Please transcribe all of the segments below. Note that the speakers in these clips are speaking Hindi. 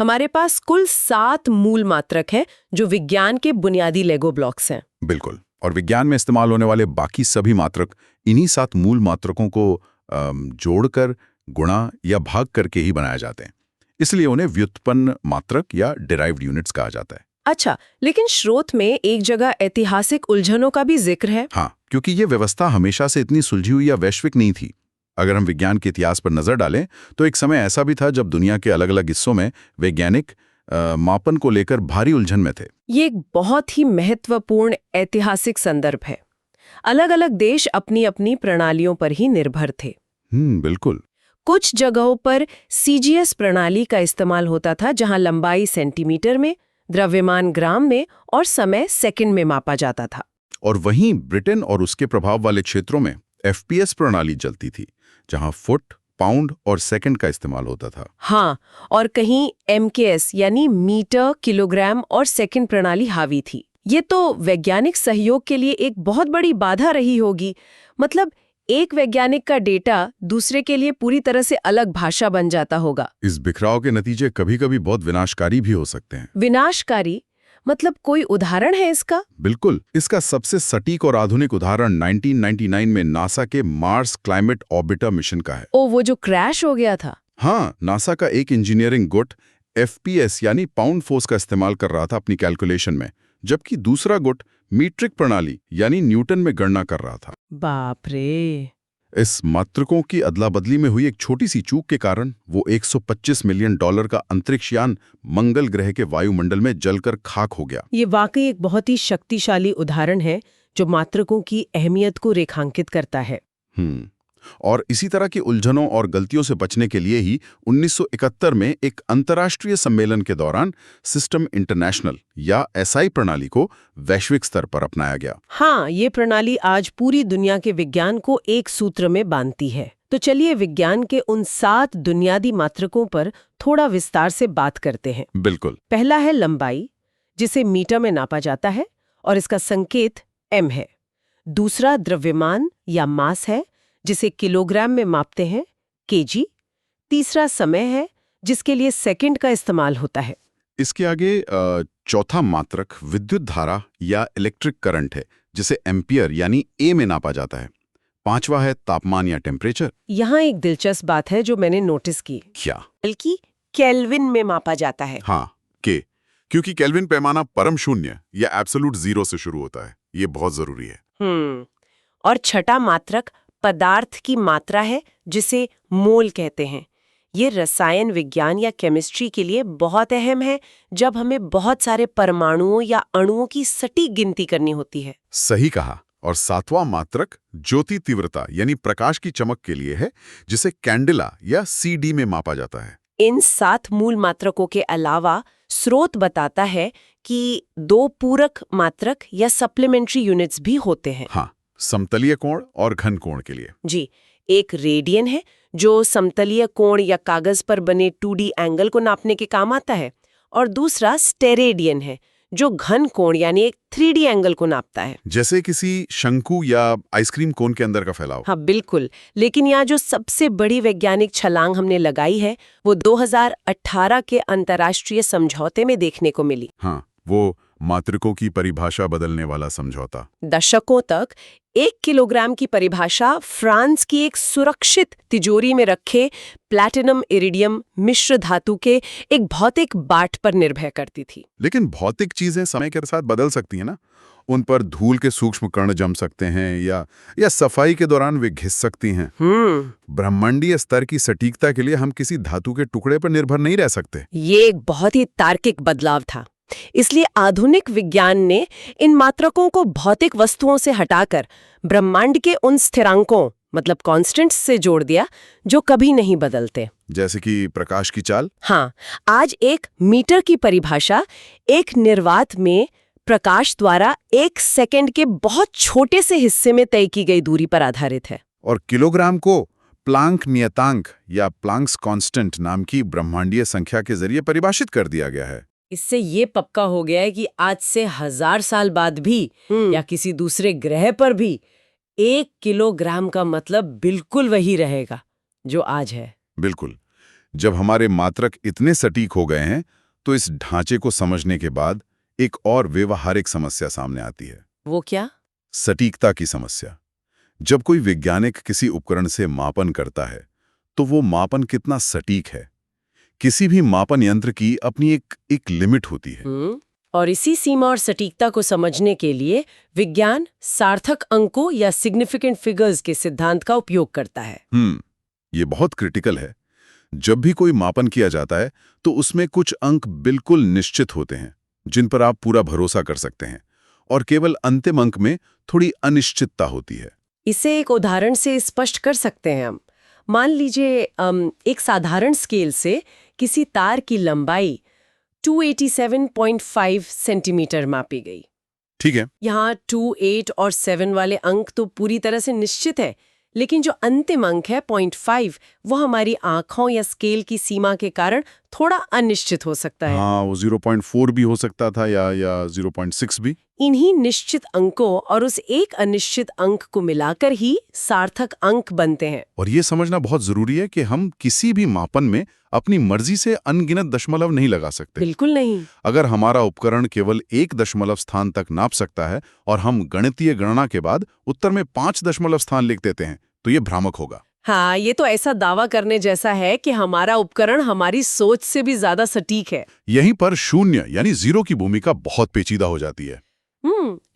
हमारे पास कुल 7 मूल मात्रक हैं जो विज्ञान के बुनियादी लेगो ब्लॉक्स हैं। बिल्कुल। और विज्ञान में इस्तेमाल होने वाले बाकी सभी मात्रक इन्हीं 7 मूल मात्रकों को जोड़कर, गुणा या भाग करके ही बनाए जाते हैं। इसलिए उन्हें व्युत्पन्न मात्रक या डिराइव्ड यूनिट्स कहा जाता है। अच्छा, लेकिन स्रोत में एक जगह ऐतिहासिक उलझनों का भी जिक्र है। हाँ, क्योंकि ये व्यवस्था हमेशा से इतनी सुलझी हुई या वैश्विक नहीं थी। अगर हम विज्ञान के इतिहास पर नजर डालें तो एक समय ऐसा भी था जब दुनिया के अलग अलग हिस्सों में वैज्ञानिक मापन को लेकर भारी उलझन में थे। ये एक बहुत ही महत्वपूर्ण ऐतिहासिक संदर्भ है। अलग अलग देश अपनी अपनी प्रणालियों पर ही निर्भर थे। बिल्कुल। कुछ जगहों पर सीजीएस प्रणाली का इस्तेमाल होता था, जहां लंबाई सेंटीमीटर में, द्रव्यमान ग्राम में और समय सेकंड में मापा जाता था। और वहीं ब्रिटेन और उसके प्रभाव वाले क्षेत्रों में एफपीएस प्रणाली चलती थी, जहां फुट, पाउंड और सेकंड का इस्तेमाल होता था। हाँ, और कहीं एमकेएस यानी मीटर, किलोग्राम और सेकंड प्रणाली हावी थी। ये तो वैज्ञानिक सहयोग के लिए एक बहुत बड़ी बाधा रही होगी। मतलब एक वैज्ञानिक का डेटा दूसरे के लिए पूरी तरह से अलग भाषा बन जाता होगा। इस बिखराव के नतीजे कभी-कभी बहुत विनाशकारी भी हो सकते हैं। विनाशकारी मतलब कोई उदाहरण है इसका? बिल्कुल। इसका सबसे सटीक और आधुनिक उदाहरण 1999 में नासा के मार्स क्लाइमेट ऑर्बिटर मिशन का है। ओ, वो जो क्रैश हो गया था। हाँ, नासा का एक इंजीनियरिंग गुट एफपीएस यानी पाउंड फोर्स का इस्तेमाल कर रहा था अपनी कैलकुलेशन में, जबकि दूसरा गुट मीट्रिक प्रणाली यानी न्यूटन में गणना कर रहा था। बाप रे! इस मात्रकों की अदला बदली में हुई एक छोटी सी चूक के कारण वो $125 मिलियन का अंतरिक्ष यान मंगल ग्रह के वायुमंडल में जलकर खाक हो गया। ये वाकई एक बहुत ही शक्तिशाली उदाहरण है जो मात्रकों की अहमियत को रेखांकित करता है। और इसी तरह की उलझनों और गलतियों से बचने के लिए ही 1971 में एक अंतर्राष्ट्रीय सम्मेलन के दौरान सिस्टम इंटरनेशनल या एसआई प्रणाली को वैश्विक स्तर पर अपनाया गया। हाँ, ये प्रणाली आज पूरी दुनिया के विज्ञान को एक सूत्र में बांधती है। तो चलिए विज्ञान के उन 7 बुनियादी मात्रकों पर थोड़ा विस्तार से बात करते हैं। बिल्कुल। पहला है लंबाई, जिसे मीटर में नापा जाता है और इसका संकेत m है। दूसरा द्रव्यमान या मास है, जिसे किलोग्राम में मापते हैं, केजी। तीसरा समय है, जिसके लिए सेकंड का इस्तेमाल होता है। इसके आगे चौथा मात्रक विद्युत धारा या इलेक्ट्रिक करंट है, जिसे एम्पियर यानी ए में नापा जाता है। पांचवा है तापमान या टेम्परेचर। यहाँ एक दिलचस्प बात है जो मैंने नोटिस की। क्या? बल्कि केल्विन में मापा जाता है। हाँ, के, क्योंकि केल्विन पैमाना परम शून्य या एब्सोल्यूट जीरो से शुरू होता है। ये बहुत जरूरी है। और छठा मात्रक पदार्थ की मात्रा है, जिसे मोल कहते हैं। ये रसायन विज्ञान या केमिस्ट्री के लिए बहुत अहम है, जब हमें बहुत सारे परमाणुओं या अणुओं की सटीक गिनती करनी होती है। सही कहा। और सातवां मात्रक ज्योति तीव्रता यानी प्रकाश की चमक के लिए है, जिसे कैंडेला या सीडी में मापा जाता है। इन 7 मूल मात्रकों के अलावा स्रोत बताता है कि 2 पूरक मात्रक या सप्लीमेंट्री यूनिट्स भी होते हैं। हाँ, समतलीय कोण और घन कोण के लिए। जी, एक रेडियन है जो समतलीय कोण या कागज पर बने 2D एंगल को नापने के काम आता है, और दूसरा स्टेरेडियन है जो घन कोण यानी एक 3D एंगल को नापता है, जैसे किसी शंकु या आइसक्रीम कोन के अंदर का फैलाव। हाँ बिल्कुल। लेकिन यहाँ जो सबसे बड़ी वैज्ञानिक छलांग हमने लगाई है वो 2018 के अंतर्राष्ट्रीय समझौते में देखने को मिली। हाँ, वो मात्रकों की परिभाषा बदलने वाला समझौता। दशकों तक 1 किलोग्राम की परिभाषा फ्रांस की एक सुरक्षित तिजोरी में रखे प्लैटिनम इरिडियम मिश्र धातु के एक भौतिक बाट पर निर्भर करती थी। लेकिन भौतिक चीजें समय के साथ बदल सकती हैं ना। उन पर धूल के सूक्ष्म कण जम सकते हैं या सफाई के दौरान वे घिस सकती हैं। ब्रह्मांडीय स्तर की सटीकता के लिए हम किसी धातु के टुकड़े पर निर्भर नहीं रह सकते। ये एक बहुत ही तार्किक बदलाव था। इसलिए आधुनिक विज्ञान ने इन मात्रकों को भौतिक वस्तुओं से हटाकर ब्रह्मांड के उन स्थिरांकों मतलब कांस्टेंट्स से जोड़ दिया जो कभी नहीं बदलते। जैसे कि प्रकाश की चाल। हाँ, आज एक मीटर की परिभाषा एक निर्वात में प्रकाश द्वारा 1 सेकंड के बहुत छोटे से हिस्से में तय की गई दूरी पर आधारित है। और किलोग्राम को प्लांक नियतांक या प्लांक्स कांस्टेंट नाम की ब्रह्मांडीय संख्या के जरिए परिभाषित कर दिया गया है। इससे ये पक्का हो गया है कि आज से 1000 साल बाद भी या किसी दूसरे ग्रह पर भी 1 किलोग्राम का मतलब बिल्कुल वही रहेगा जो आज है। बिल्कुल। जब हमारे मात्रक इतने सटीक हो गए हैं तो इस ढांचे को समझने के बाद एक और व्यवहारिक समस्या सामने आती है। वो क्या? सटीकता की समस्या। जब कोई वैज्ञानिक किसी उपकरण से मापन करता है तो वो मापन कितना सटीक है। किसी भी मापन यंत्र की अपनी एक लिमिट होती है। और इसी सीमा और सटीकता को समझने के लिए विज्ञान सार्थक अंकों या सिग्निफिकेंट फिगर्स के सिद्धांत का उपयोग करता है। ये बहुत क्रिटिकल है। जब भी कोई मापन किया जाता है तो उसमें कुछ अंक बिल्कुल निश्चित होते हैं जिन पर आप पूरा भरोसा कर सकते हैं, और केवल अंतिम अंक में थोड़ी अनिश्चितता होती है। इसे एक उदाहरण से स्पष्ट कर सकते हैं हम। मान लीजिए एक साधारण स्केल से किसी तार की लंबाई 287.5 सेंटीमीटर मापी गई। ठीक है। यहाँ 2, 8 और 7 वाले अंक तो पूरी तरह से निश्चित है, लेकिन जो अंतिम अंक है 0.5 वो हमारी आंखों या स्केल की सीमा के कारण थोड़ा अनिश्चित हो सकता है। हाँ, वो 0.4 भी हो सकता था या 0.6 भी। इन्हीं निश्चित अंकों और उस एक अनिश्चित अंक को मिलाकर ही सार्थक अंक बनते हैं। और ये समझना बहुत जरूरी है कि हम किसी भी मापन में अपनी मर्जी से अनगिनत दशमलव नहीं लगा सकते। बिल्कुल नहीं। अगर हमारा उपकरण केवल 1 दशमलव स्थान तक नाप सकता है और हम गणितीय गणना के बाद उत्तर में 5 दशमलव स्थान लिख देते हैं तो ये भ्रामक होगा। हाँ, ये तो ऐसा दावा करने जैसा है कि हमारा उपकरण हमारी सोच से भी ज्यादा सटीक है। यहीं पर शून्य यानी जीरो की भूमिका बहुत पेचीदा हो जाती है।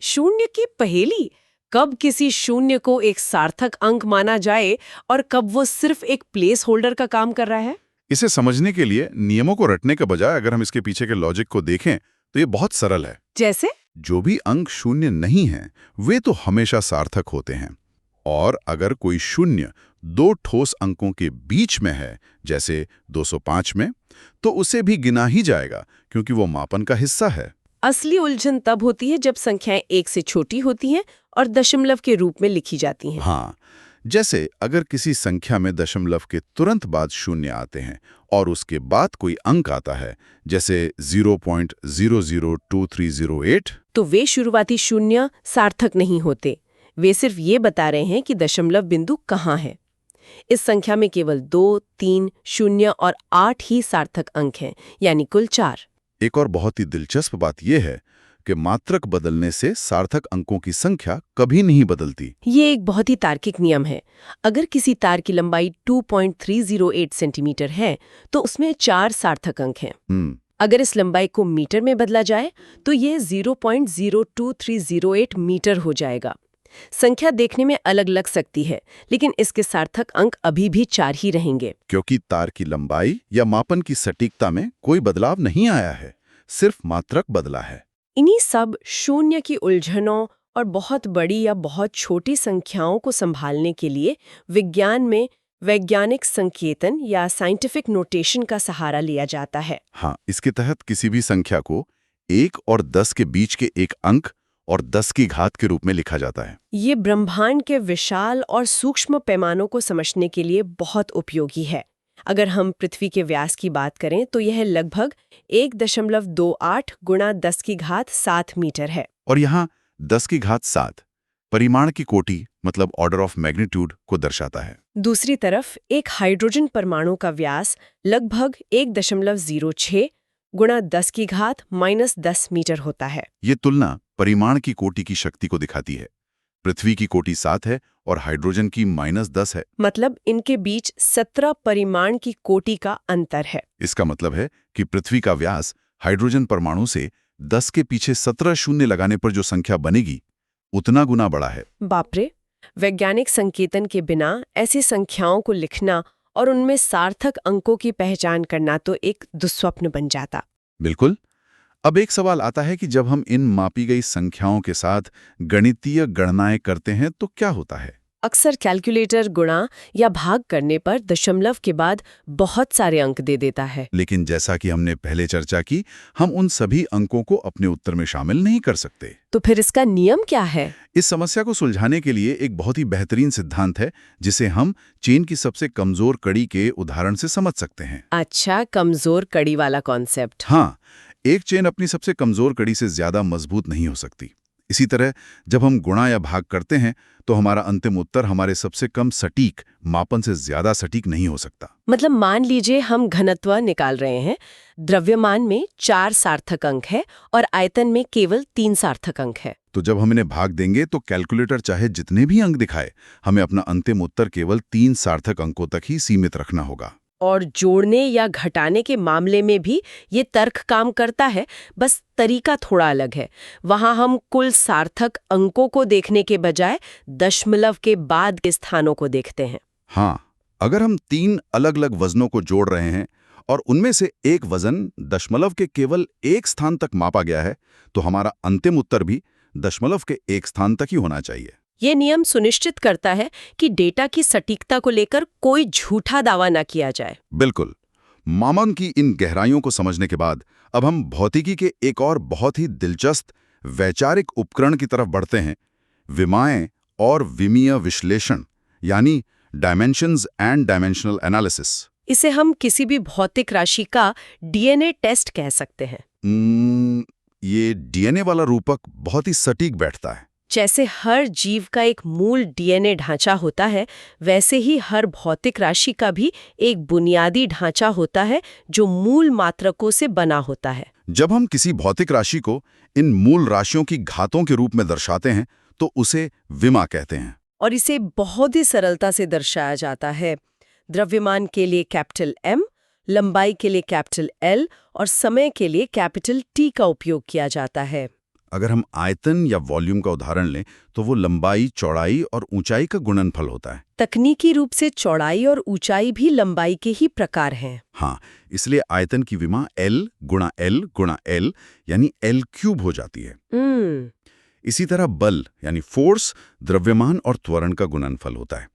शून्य की पहेली। कब किसी शून्य को एक सार्थक अंक माना जाए और कब वो सिर्फ एक प्लेस होल्डर का काम कर रहा है? इसे समझने के लिए नियमों को रटने के बजाय अगर हम इसके पीछे के लॉजिक को देखें तो ये बहुत सरल है। जैसे? जो भी अंक शून्य नहीं हैं, वे तो हमेशा सार्थक होते हैं। और अगर कोई शून्य 2 ठोस अंकों के बीच में है, जैसे 205 में, तो उसे भी गिना ही जाएगा क्योंकि वो मापन का हिस्सा है। असली उलझन तब होती है जब संख्याएं 1 से छोटी होती हैं और दशमलव के रूप में लिखी जाती हैं। हाँ, जैसे अगर किसी संख्या में दशमलव के तुरंत बाद शून्य आते हैं और उसके बाद कोई अंक आता है, जैसे 0.002308, तो वे शुरुआती शून्य सार्थक नहीं होते। वे सिर्फ ये बता रहे हैं कि दशमलव बिंदु कहाँ है। इस संख्या में केवल 2, 3, 0 और 8 ही सार्थक अंक हैं, यानी कुल 4। एक और बहुत ही दिलचस्प बात यह है कि मात्रक बदलने से सार्थक अंकों की संख्या कभी नहीं बदलती। ये एक बहुत ही तार्किक नियम है। अगर किसी तार की लंबाई 2.308 सेंटीमीटर है तो उसमें 4 सार्थक अंक हैं। अगर इस लंबाई को मीटर में बदला जाए तो ये 0.02308 मीटर हो जाएगा। संख्या देखने में अलग लग सकती है, लेकिन इसके सार्थक अंक अभी भी 4 ही रहेंगे, क्योंकि तार की लंबाई या मापन की सटीकता में कोई बदलाव नहीं आया है, सिर्फ मात्रक बदला है। इन्हीं सब शून्य की उलझनों और बहुत बड़ी या बहुत छोटी संख्याओं को संभालने के लिए विज्ञान में वैज्ञानिक संकेतन या साइंटिफिक नोटेशन का सहारा लिया जाता है। हाँ, इसके तहत किसी भी संख्या को 1 और 10 के बीच के एक अंक और 10 की घात के रूप में लिखा जाता है। ये ब्रह्मांड के विशाल और सूक्ष्म पैमानों को समझने के लिए बहुत उपयोगी है। अगर हम पृथ्वी के व्यास की बात करें तो यह लगभग 1.28 गुणा 10 की घात 7 मीटर है। और यहाँ 10 की घात 7 परिमाण की कोटि मतलब ऑर्डर ऑफ मैग्नीट्यूड को दर्शाता है। दूसरी तरफ एक हाइड्रोजन परमाणु का व्यास लगभग 1.06 गुणा 10 की घात -10 मीटर होता है। ये तुलना परिमाण की कोटि की शक्ति को दिखाती है। पृथ्वी की कोटि 7 है और हाइड्रोजन की -10 है। मतलब इनके बीच 17 परिमाण की कोटि का अंतर है। इसका मतलब है कि पृथ्वी का व्यास हाइड्रोजन परमाणु से 10 के पीछे 17 शून्य लगाने पर जो संख्या बनेगी उतना गुना बड़ा है। बाप रे! वैज्ञानिक संकेतन के बिना ऐसी संख्याओं को लिखना और उनमें सार्थक अंकों की पहचान करना तो एक दुस्वप्न बन जाता। बिल्कुल। अब एक सवाल आता है कि जब हम इन मापी गई संख्याओं के साथ गणितीय गणनाएं करते हैं तो क्या होता है? अक्सर कैलकुलेटर गुणा या भाग करने पर दशमलव के बाद बहुत सारे अंक दे देता है। लेकिन जैसा कि हमने पहले चर्चा की, हम उन सभी अंकों को अपने उत्तर में शामिल नहीं कर सकते। तो फिर इसका नियम क्या है? इस समस्या को सुलझाने के लिए एक बहुत ही बेहतरीन सिद्धांत है जिसे हम चेन की सबसे कमजोर कड़ी के उदाहरण से समझ सकते हैं। अच्छा, कमजोर कड़ी वाला कॉन्सेप्ट। हाँ, एक चेन अपनी सबसे कमजोर कड़ी से ज्यादा मजबूत नहीं हो सकती। इसी तरह जब हम गुणा या भाग करते हैं तो हमारा अंतिम उत्तर हमारे सबसे कम सटीक मापन से ज्यादा सटीक नहीं हो सकता। मतलब मान लीजिए हम घनत्व निकाल रहे हैं, द्रव्यमान में 4 सार्थक अंक है और आयतन में केवल 3 सार्थक अंक है। तो जब हम इन्हें भाग देंगे तो कैलकुलेटर चाहे जितने भी अंक दिखाए, हमें अपना अंतिम उत्तर केवल 3 सार्थक अंकों तक ही सीमित रखना होगा। और जोड़ने या घटाने के मामले में भी ये तर्क काम करता है, बस तरीका थोड़ा अलग है। वहां हम कुल सार्थक अंकों को देखने के बजाय दशमलव के बाद के स्थानों को देखते हैं। हाँ, अगर हम 3 अलग-अलग वजनों को जोड़ रहे हैं और उनमें से एक वजन दशमलव के केवल एक स्थान तक मापा गया है, तो हमारा अंतिम उत्तर भी दशमलव के एक स्थान तक ही होना चाहिए। ये नियम सुनिश्चित करता है कि डेटा की सटीकता को लेकर कोई झूठा दावा न किया जाए। बिल्कुल। मापन की इन गहराइयों को समझने के बाद अब हम भौतिकी के एक और बहुत ही दिलचस्प वैचारिक उपकरण की तरफ बढ़ते हैं, विमाएं और विमीय विश्लेषण, यानी डायमेंशंस एंड डायमेंशनल एनालिसिस। इसे हम किसी भी भौतिक राशि का डीएनए टेस्ट कह सकते हैं। ये डीएनए वाला रूपक बहुत ही सटीक बैठता है। जैसे हर जीव का एक मूल डीएनए ढांचा होता है, वैसे ही हर भौतिक राशि का भी एक बुनियादी ढांचा होता है जो मूल मात्रकों से बना होता है। जब हम किसी भौतिक राशि को इन मूल राशियों की घातों के रूप में दर्शाते हैं तो उसे विमा कहते हैं। और इसे बहुत ही सरलता से दर्शाया जाता है। द्रव्यमान के लिए कैपिटल M, लंबाई के लिए कैपिटल L और समय के लिए कैपिटल T का उपयोग किया जाता है। अगर हम आयतन या वॉल्यूम का उदाहरण लें तो वो लंबाई, चौड़ाई और ऊंचाई का गुणनफल होता है। तकनीकी रूप से चौड़ाई और ऊंचाई भी लंबाई के ही प्रकार हैं। हाँ, इसलिए आयतन की विमा L गुणा L यानी L³ हो जाती है। इसी तरह बल यानी फोर्स द्रव्यमान और त्वरण का गुणनफल होता है।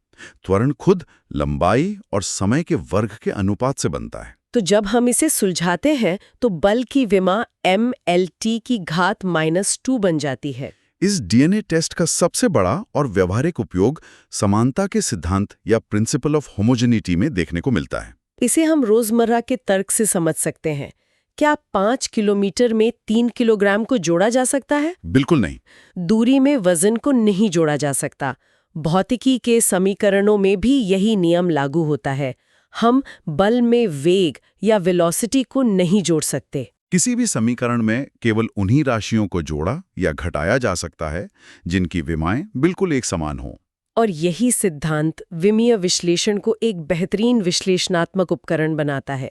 त्वरण खुद लंबाई और समय के वर्ग के अनुपात से बनता है। तो जब हम इसे सुलझाते हैं तो बल की विमा mLT की घात -2 बन जाती है। इस डीएनए टेस्ट का सबसे बड़ा और व्यवहारिक उपयोग समानता के सिद्धांत या प्रिंसिपल ऑफ होमोजेनिटी में देखने को मिलता है। इसे हम रोजमर्रा के तर्क से समझ सकते हैं। क्या 5 किलोमीटर में 3 किलोग्राम को जोड़ा जा सकता है? बिल्कुल नहीं। दूरी में वजन को नहीं जोड़ा जा सकता। भौतिकी के समीकरणों में भी यही नियम लागू होता है। हम बल में वेग या वेलोसिटी को नहीं जोड़ सकते। किसी भी समीकरण में केवल उन्हीं राशियों को जोड़ा या घटाया जा सकता है जिनकी विमाएं बिल्कुल एक समान हों। और यही सिद्धांत विमीय विश्लेषण को एक बेहतरीन विश्लेषणात्मक उपकरण बनाता है।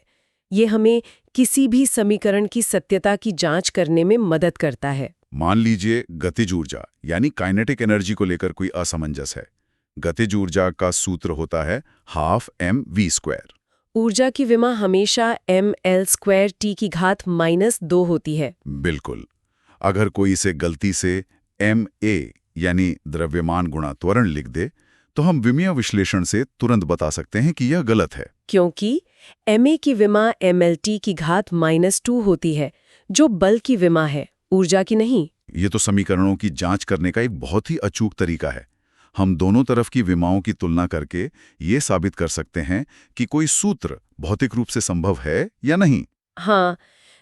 ये हमें किसी भी समीकरण की सत्यता की जांच करने में मदद करता है। मान लीजिए गतिज ऊर्जा यानी काइनेटिक एनर्जी को लेकर कोई असमंजस है। गतिज ऊर्जा का सूत्र होता है ½ mv²। ऊर्जा की विमा हमेशा mL² की घात -2 होती है। बिल्कुल। अगर कोई इसे गलती से ma यानी द्रव्यमान गुणा त्वरण लिख दे तो हम विमीय विश्लेषण से तुरंत बता सकते हैं कि यह गलत है, क्योंकि ma की विमा mLT की घात -2 होती है, जो बल की विमा है, ऊर्जा की नहीं। ये तो समीकरणों की जांच करने का एक बहुत ही अचूक तरीका है। हम दोनों तरफ की विमाओं की तुलना करके ये साबित कर सकते हैं कि कोई सूत्र भौतिक रूप से संभव है या नहीं। हाँ,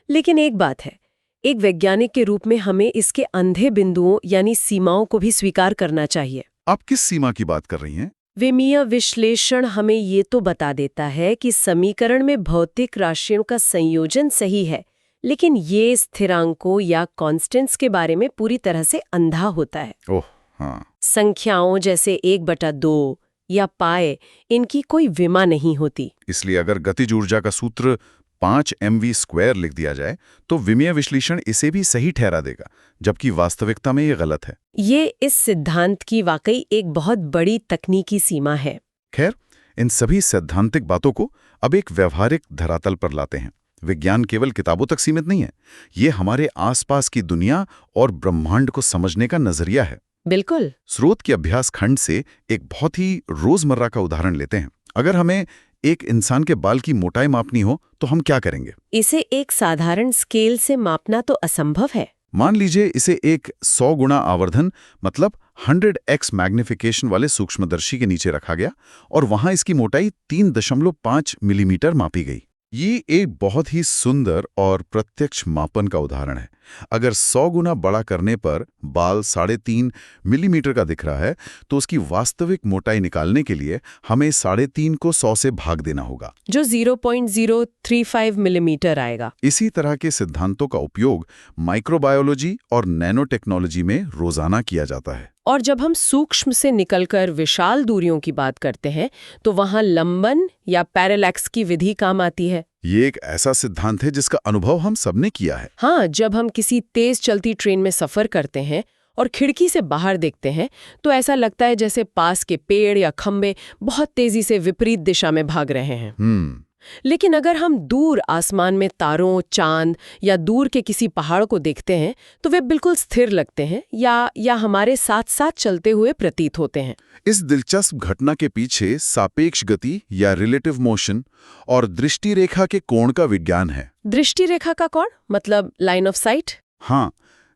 लेकिन एक बात है, एक वैज्ञानिक के रूप में हमें इसके अंधे बिंदुओं यानी सीमाओं को भी स्वीकार करना चाहिए। आप किस सीमा की बात कर रही हैं? विमीय विश्लेषण हमें ये तो बता देता है कि समीकरण में भौतिक राशियों का संयोजन सही है, लेकिन ये स्थिरांकों या कांस्टेंट्स के बारे में पूरी तरह से अंधा होता है। ओह हाँ। संख्याओं जैसे 1/2 या पाए, इनकी कोई विमा नहीं होती। इसलिए अगर गतिज ऊर्जा का सूत्र 5 mv² लिख दिया जाए तो विमीय विश्लेषण इसे भी सही ठहरा देगा, जबकि वास्तविकता में ये गलत है। ये इस सिद्धांत की वाकई एक बहुत बड़ी तकनीकी सीमा है। खैर, इन सभी सैद्धांतिक बातों को अब एक व्यवहारिक धरातल पर लाते हैं। विज्ञान केवल किताबों तक सीमित नहीं है, ये हमारे आसपास की दुनिया और ब्रह्मांड को समझने का नजरिया है। बिल्कुल। स्रोत के अभ्यास खंड से एक बहुत ही रोजमर्रा का उदाहरण लेते हैं। अगर हमें एक इंसान के बाल की मोटाई मापनी हो तो हम क्या करेंगे? इसे एक साधारण स्केल से मापना तो असंभव है। मान लीजिए इसे एक 100 गुणा आवर्धन मतलब 100x मैग्निफिकेशन वाले सूक्ष्मदर्शी के नीचे रखा गया और वहां इसकी मोटाई 3.5 मिलीमीटर मापी गई। ये एक बहुत ही सुंदर और प्रत्यक्ष मापन का उदाहरण है। अगर 100 गुना बड़ा करने पर बाल 3.5 मिलीमीटर का दिख रहा है, तो उसकी वास्तविक मोटाई निकालने के लिए हमें 3.5 को 100 से भाग देना होगा, जो 0.035 मिलीमीटर आएगा। इसी तरह के सिद्धांतों का उपयोग माइक्रोबायोलॉजी और नैनो टेक्नोलॉजी में रोजाना किया जाता है। और जब हम सूक्ष्म से निकलकर विशाल दूरियों की बात करते हैं, तो वहां लंबन या पैरेलैक्स की विधि काम आती है। ये एक ऐसा सिद्धांत है जिसका अनुभव हम सबने किया है। हाँ, जब हम किसी तेज चलती ट्रेन में सफर करते हैं और खिड़की से बाहर देखते हैं, तो ऐसा लगता है जैसे पास के पेड़ या खंबे बहुत तेजी से विपरीत दिशा में भाग रहे हैं। लेकिन अगर हम दूर आसमान में तारों, चांद या दूर के किसी पहाड़ को देखते हैं, तो वे बिल्कुल स्थिर लगते हैं या हमारे साथ साथ चलते हुए प्रतीत होते हैं। इस दिलचस्प घटना के पीछे सापेक्ष गति या रिलेटिव मोशन और दृष्टि रेखा के कोण का विज्ञान है। दृष्टि रेखा का कोण मतलब लाइन ऑफ साइट? हाँ,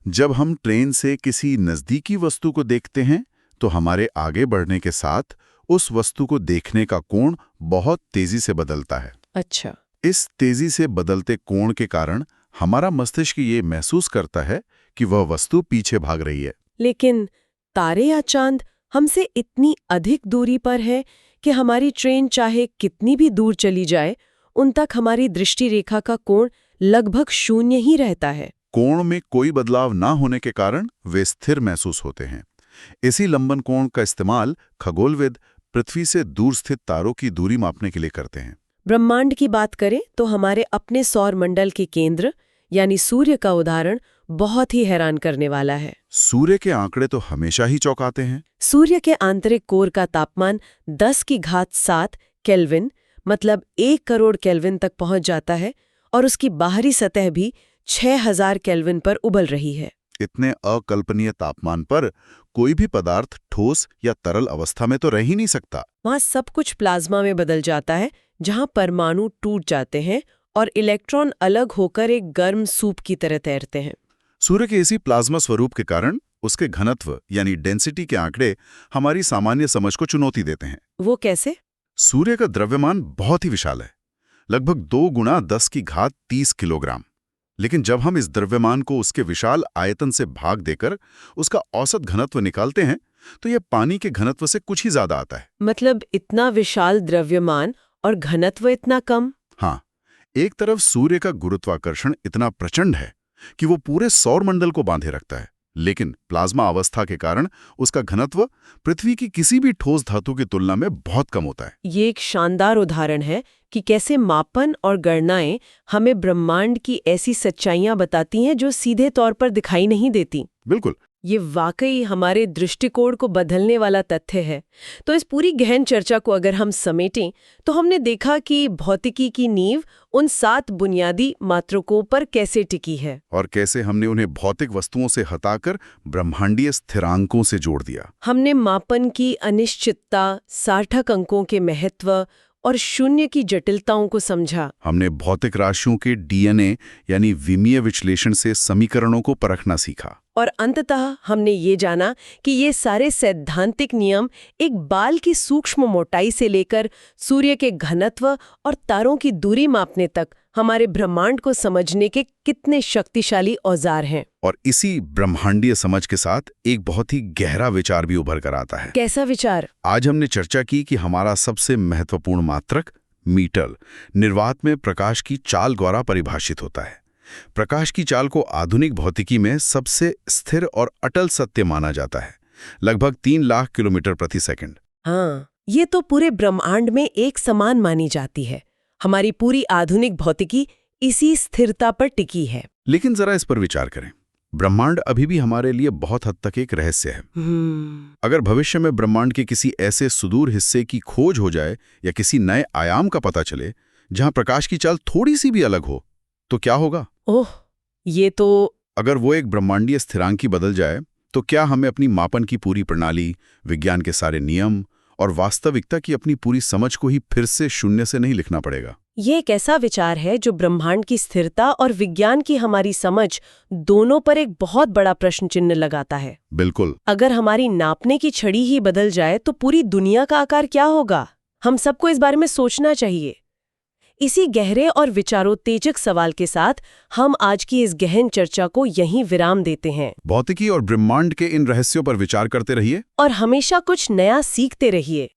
जब हम ट्रेन से किसी नजदीकी वस्तु को देखते हैं, तो हमारे आगे बढ़ने के साथ उस वस्तु को देखने का कोण बहुत तेजी से बदलता है। अच्छा। इस तेजी से बदलते कोण के कारण हमारा मस्तिष्क ये महसूस करता है कि वह वस्तु पीछे भाग रही है। लेकिन तारे या चांद हमसे इतनी अधिक दूरी पर है कि हमारी ट्रेन चाहे कितनी भी दूर चली जाए, उन तक हमारी दृष्टि रेखा का कोण लगभग शून्य ही रहता है। कोण में कोई बदलाव ना होने के कारण वे स्थिर महसूस होते हैं। इसी लंबन कोण का इस्तेमाल खगोलविद पृथ्वी से दूर स्थित तारों की दूरी मापने के लिए करते हैं। ब्रह्मांड की बात करें तो हमारे अपने सौर मंडल के केंद्र यानी सूर्य का उदाहरण बहुत ही हैरान करने वाला है। सूर्य के आंकड़े तो हमेशा ही चौंकाते हैं। सूर्य के आंतरिक कोर का तापमान 10⁷ केल्विन मतलब 1 करोड़ केल्विन तक पहुंच जाता है और उसकी बाहरी सतह भी 6000 केल्विन पर उबल रही है। इतने अकल्पनीय तापमान पर कोई भी पदार्थ ठोस या तरल अवस्था में तो रह ही नहीं सकता। वहां सब कुछ प्लाज्मा में बदल जाता है, जहां परमाणु टूट जाते हैं और इलेक्ट्रॉन अलग होकर एक गर्म सूप की तरह तैरते हैं। सूर्य के इसी प्लाज्मा स्वरूप के कारण उसके घनत्व यानी डेंसिटी के आंकड़े हमारी सामान्य समझ को चुनौती देते हैं। वो कैसे? सूर्य का द्रव्यमान बहुत ही विशाल है, लगभग 2 गुणा 10⁻30 किलोग्राम। लेकिन जब हम इस द्रव्यमान को उसके विशाल आयतन से भाग देकर उसका औसत घनत्व निकालते हैं, तो यह पानी के घनत्व से कुछ ही ज्यादा आता है। मतलब इतना विशाल द्रव्यमान और घनत्व इतना कम? हाँ, एक तरफ सूर्य का गुरुत्वाकर्षण इतना प्रचंड है कि वो पूरे सौर मंडल को बांधे रखता है, लेकिन प्लाज्मा अवस्था के कारण उसका घनत्व पृथ्वी की किसी भी ठोस धातु की तुलना में बहुत कम होता है। ये एक शानदार उदाहरण है कि कैसे मापन और गणनाएं हमें ब्रह्मांड की ऐसी सच्चाइयां बताती हैं जो सीधे तौर पर दिखाई नहीं देती। बिल्कुल। ये वाकई हमारे दृष्टिकोण को बदलने वाला तथ्य है। तो इस पूरी गहन चर्चा को अगर हम समेटें, तो हमने देखा कि भौतिकी की नींव उन 7 बुनियादी मात्रकों पर कैसे टिकी है और कैसे हमने उन्हें भौतिक वस्तुओं से हटाकर ब्रह्मांडीय स्थिरांकों से जोड़ दिया। हमने मापन की अनिश्चितता, सार्थक अंकों के महत्व और शून्य की जटिलताओं को समझा। हमने भौतिक राशियों के डीएनए यानी विमीय विश्लेषण से समीकरणों को परखना सीखा। और अंततः हमने ये जाना कि ये सारे सैद्धांतिक नियम एक बाल की सूक्ष्म मोटाई से लेकर सूर्य के घनत्व और तारों की दूरी मापने तक हमारे ब्रह्मांड को समझने के कितने शक्तिशाली औजार हैं। और इसी ब्रह्मांडीय समझ के साथ एक बहुत ही गहरा विचार भी उभर कर आता है। कैसा विचार? आज हमने चर्चा की कि हमारा सबसे महत्वपूर्ण मात्रक मीटर निर्वात में प्रकाश की चाल द्वारा परिभाषित होता है। प्रकाश की चाल को आधुनिक भौतिकी में सबसे स्थिर और अटल सत्य माना जाता है, लगभग 3 लाख किलोमीटर प्रति सेकंड। हाँ, ये तो पूरे ब्रह्मांड में एक समान मानी जाती है। हमारी पूरी आधुनिक भौतिकी इसी स्थिरता पर टिकी है। लेकिन जरा इस पर विचार करें, ब्रह्मांड अभी भी हमारे लिए बहुत हद तक एक रहस्य है। अगर भविष्य में ब्रह्मांड के किसी ऐसे सुदूर हिस्से की खोज हो जाए या किसी नए आयाम का पता चले जहां प्रकाश की चाल थोड़ी सी भी अलग हो, तो क्या होगा? ओह, ये तो... अगर वो एक ब्रह्मांडीय स्थिरांकी बदल जाए, तो क्या हमें अपनी मापन की पूरी प्रणाली, विज्ञान के सारे नियम और वास्तविकता की अपनी पूरी समझ को ही फिर से शून्य से नहीं लिखना पड़ेगा? ये एक ऐसा विचार है जो ब्रह्मांड की स्थिरता और विज्ञान की हमारी समझ दोनों पर एक बहुत बड़ा प्रश्न चिन्ह लगाता है। बिल्कुल। अगर हमारी नापने की छड़ी ही बदल जाए तो पूरी दुनिया का आकार क्या होगा? हम सबको इस बारे में सोचना चाहिए। इसी गहरे और विचारोत्तेजक सवाल के साथ हम आज की इस गहन चर्चा को यहीं विराम देते हैं। भौतिकी और ब्रह्मांड के इन रहस्यों पर विचार करते रहिए और हमेशा कुछ नया सीखते रहिए।